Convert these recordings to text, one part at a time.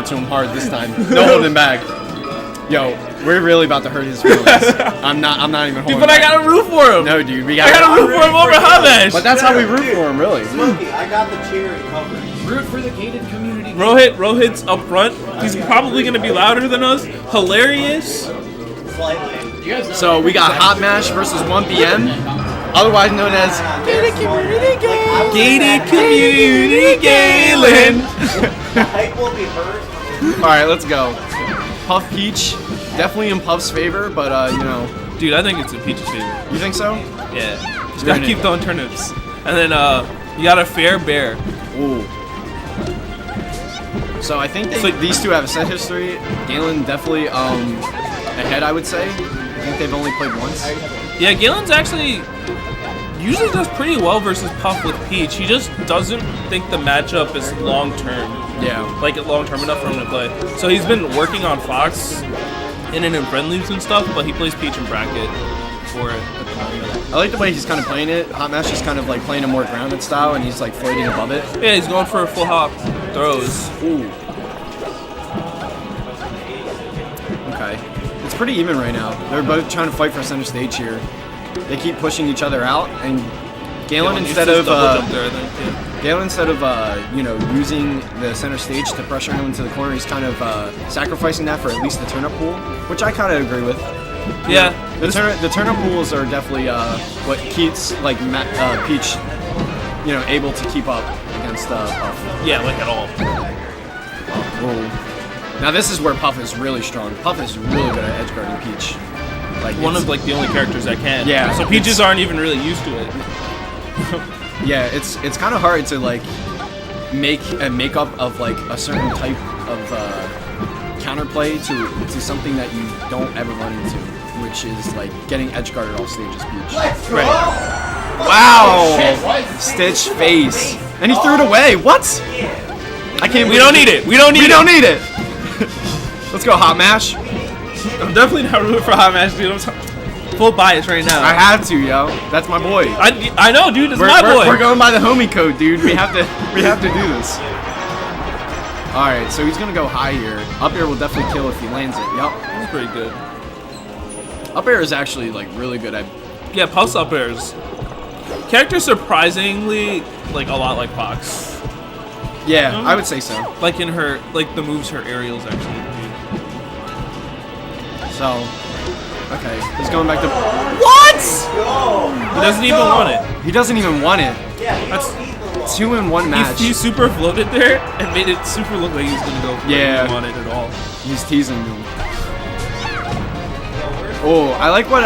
it to him hard this time. No holding back. Yo, we're really about to hurt his feelings. I'm not even holding Dude, but back. I gotta root for him. No, dude, I gotta root for him over HotMash. But that's how we root for him, really. Smokey, I got the cherry covered. Root for the gated community. Rohit's up front. He's probably gonna be louder than us. Hilarious. Slightly. So we got HotMash versus 1PM, otherwise known as Gated Community Galen. Gated Community Galen. The hype will be heard. All right, let's go. Puff Peach, definitely in Puff's favor, but you know. Dude, I think it's in Peach's favor. You think so? Yeah. Just gotta keep throwing turnips. And then you got a fair bear. Ooh. So I think these two have a set history. Galen definitely ahead, I would say. I think they've only played once. Yeah, Galen's actually usually does pretty well versus Puff with Peach. He just doesn't think the matchup is long term. Yeah. Like long term enough for him to play. So he's been working on Fox in friendlies and stuff, but he plays Peach in bracket for it. I like the way he's kind of playing it. HotMash is kind of like playing a more grounded style, and he's like floating above it. Yeah, he's going for a full hop throws. Ooh. Okay. It's pretty even right now. They're both trying to fight for center stage here. They keep pushing each other out, and Galen instead of you know, using the center stage to pressure him into the corner, he's kind of sacrificing that for at least the turnip pool, which I kind of agree with. Yeah. The turnip pools are definitely what keeps like Peach, you know, able to keep up against Puff. Yeah, like at all. Ooh. Now this is where Puff is really strong. Puff is really good at edge guarding Peach. Like One of like the only characters that can. Yeah. So Peaches aren't even really used to it. Yeah, it's kind of hard to like make a makeup of like a certain type of counterplay to something that you don't ever run into, which is like getting edge guarded off stage as Peach. Right. Wow! Stitch face, and he threw it away. What? I can't. We don't need it. We don't need it. Let's go, HotMash. I'm definitely not rooting for HotMash, dude. I'm full bias right now. I have to, yo. That's my boy. I know, dude. It's my boy. We're going by the homie code, dude. We have to do this. All right, so he's gonna go high here. Up air will definitely kill if he lands it. Yup. That's pretty good. Up air is actually like really good at. Yeah, pulse up airs. Character surprisingly like a lot like Fox. Yeah, I would say so. Like in her, like the moves her aerials actually do. So, okay, he's going back to. What? He doesn't even want it. He doesn't even want it. That's 2-in-1 match. He super floated there and made it super look like he was gonna go. For Yeah. He didn't want it at all. He's teasing him. Oh, I like what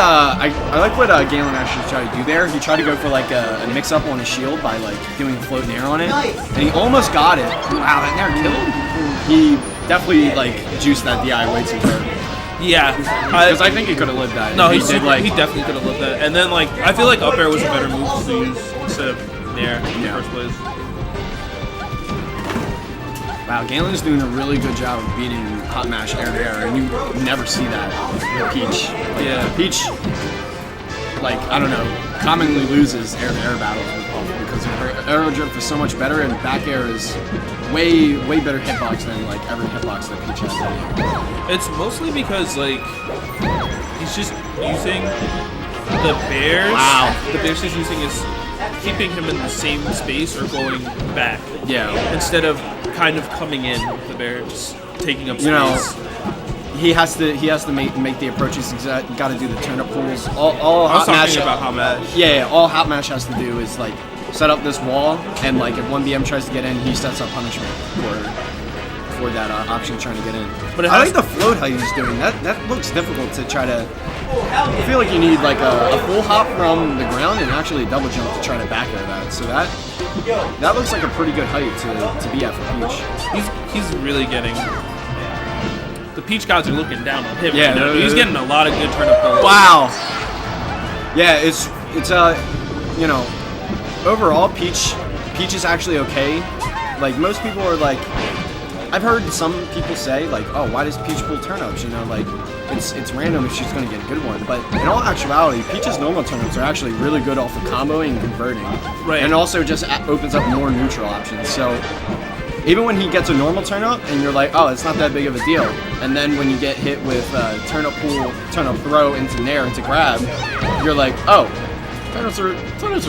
Galen actually tried to do there. He tried to go for like a mix up on his shield by like doing a float and air on it, and he almost got it. Wow, that never killed him. He definitely like juiced that DI way too hard. Yeah, Because I think he could have lived that. No, he did definitely could have lived that. And then like I feel like up air was a better move to use instead of nair in the first place. Wow, Galen's doing a really good job of beating HotMash air to air, and you never see that with Peach. Like, Yeah. Peach, like, I don't know, commonly loses air to air battles with Puff because her aero drift is so much better, and back air is way better hitbox than like every hitbox that Peach has. It's mostly because like he's just using the bears. Wow. The bears he's using is keeping him in the same space or going back. Yeah. Instead of kind of coming in, the bears taking up space. You know, he has to make the approaches. He's got to do the turnip pulls. All I was HotMash. talking about HotMash. Yeah, all HotMash has to do is like set up this wall, and like if 1BM tries to get in, he sets up punishment for that option trying to get in. But I like the float how he's doing that. That looks difficult to try to. I feel like you need like a full hop from the ground and actually a double jump to try to back air that. So that looks like a pretty good height to be at for Peach. He's really getting. The Peach gods are looking down on him. Yeah, right now. He's getting a lot of good turnip pulls. Wow. Yeah, it's you know, overall Peach is actually okay. Like most people are like, I've heard some people say like, oh, why does Peach pull turnips? You know, like it's random if she's gonna get a good one. But in all actuality, Peach's normal turnips are actually really good off of comboing and converting. Right. And also just opens up more neutral options. So even when he gets a normal turn up, and you're like, oh, it's not that big of a deal. And then when you get hit with turn up pull, turn up throw into nair into grab, you're like, oh, turn ups are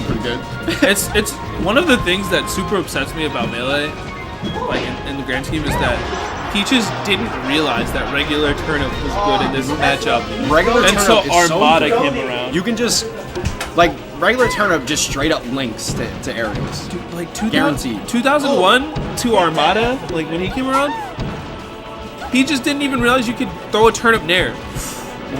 pretty good. It's one of the things that super upsets me about Melee, like in the grand scheme, is that Peaches didn't realize that regular turnip was good in this matchup. Regular until turnip is Armada so good. came around. You can just, like, regular turnip just straight up links to aerials. Dude, like Guaranteed. 2001 to Armada, like when he came around, Peaches didn't even realize you could throw a turnip nair.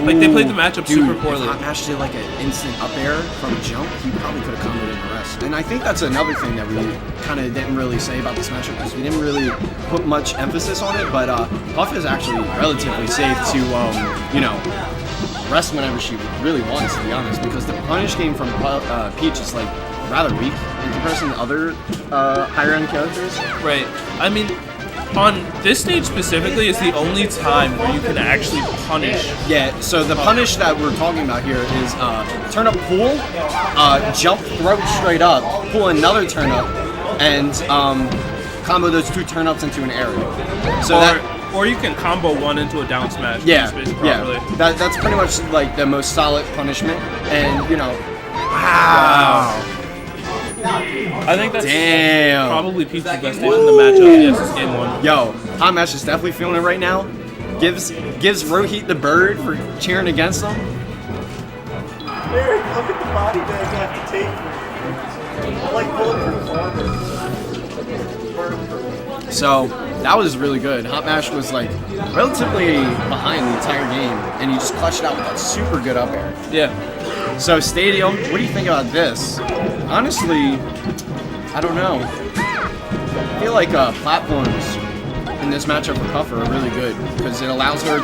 Like they played the matchup super poorly. If HotMash did like an instant up air from jump, he probably could have comboed in the rest. And I think that's another thing that we kind of didn't really say about this matchup because we didn't really put much emphasis on it. But Puff is actually relatively safe to, rest whenever she really wants, to be honest. Because the punish game from Peach is like rather weak in comparison to other higher end characters. Right. I mean, on this stage specifically is the only time where you can actually punish. Yeah, so the punish that we're talking about here is turn up pull, jump throw straight up, pull another turn up, and combo those two turn ups into an aerial. So or you can combo one into a down smash. Yeah, properly. That's pretty much like the most solid punishment, and wow. I think that's probably Peach's best stage in the matchup. Yes, it's game one. Yo, HotMash is definitely feeling it right now. Gives Rohit the bird for cheering against him. Eric, look at the body bag I have to take. Like bulletproof armor. So that was really good. HotMash was like relatively behind the entire game, and he just clutched it out with that super good up air. Yeah. So Stadium, what do you think about this? Honestly, I don't know. I feel like platforms in this matchup for Puffer are really good because it allows her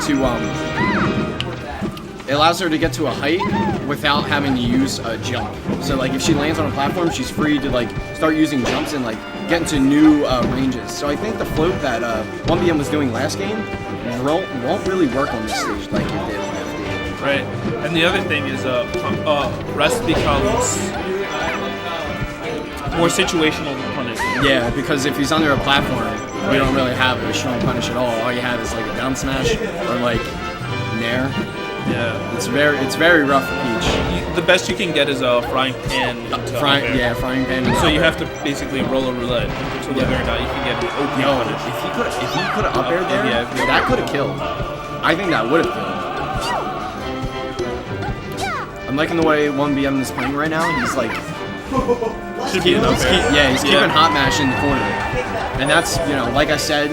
to get to a height without having to use a jump. So like if she lands on a platform, she's free to like start using jumps and like get into new ranges. So I think the float that 1BM was doing last game won't really work on this stage like it did on FD. Right. And the other thing is rest becomes more situational than punish. Yeah, because if he's under a platform, we don't really have a strong punish at all. All you have is like a down smash or like nair. Yeah. It's very rough for Peach. The best you can get is a frying pan. Frying pan. So you have to basically roll a roulette to whether or not you can get an OP punish. If he could have up aired there, that could have killed. I think that would have killed. I'm liking the way 1BM is playing right now. He's like, keeping HotMash in the corner, and that's like I said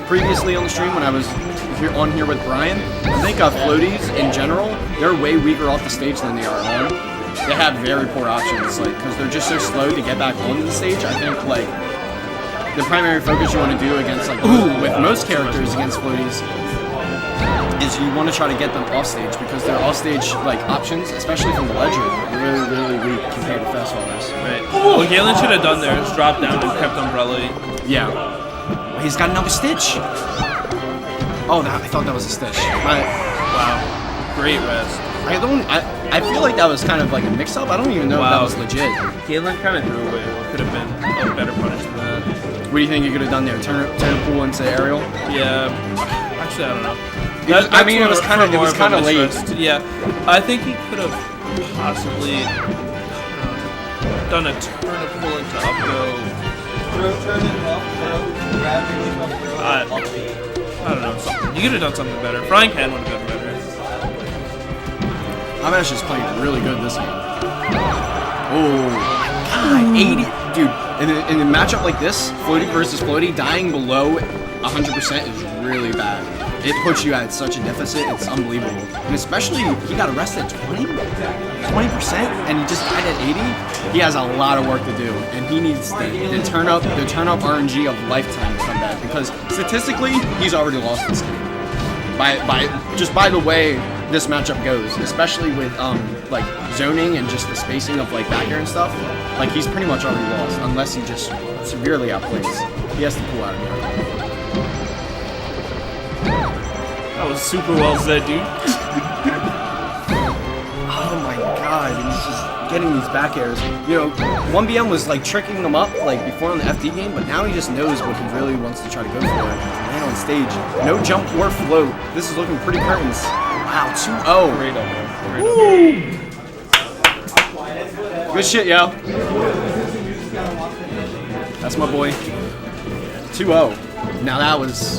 previously on the stream when I was on here with Brian. I think floaties in general, they're way weaker off the stage than they are on. They have very poor options, like because they're just so slow to get back onto the stage. I think like the primary focus you want to do against like with most characters against floaties is you want to try to get them off stage because their off stage like options, especially from the ledger, are really, really weak compared to fast fallers. Right. What Galen should have done there is dropped down and kept Umbrella. Yeah. Well, he's got another stitch. Oh, I thought that was a stitch. Wow. Great rest. I feel like that was kind of like a mix-up. I don't even know if that was legit. Galen kind of threw away what could have been a better punish than that. What do you think you could have done there? Turn a pool into aerial? Yeah. Actually, I don't know. It was kind of late. Yeah, I think he could have possibly done a turn of pull into up go. I don't know. Something. You could have done something better. Frying pan would have been better. HotMash is playing really good this game. Oh, God, 80, dude. In a matchup like this, floaty versus floaty, dying below 100% is really bad. It puts you at such a deficit, it's unbelievable. And especially, he got arrested at 20%, and he just died at 80. He has a lot of work to do, and he needs the turn up RNG of lifetime to come back, because statistically, he's already lost this game. By the way this matchup goes, especially with like zoning and just the spacing of like back air and stuff, like he's pretty much already lost, unless he just severely outplays. He has to pull out of here. That was super well said, dude. Oh my God, getting these back airs. You know, 1BM was like tricking him up like before on the FD game, but now he just knows what he really wants to try to go for. Man on stage, no jump or float. This is looking pretty curtains. Wow, 2-0. Great up there. Great up. Good shit, yo. That's my boy. 2-0. Now that was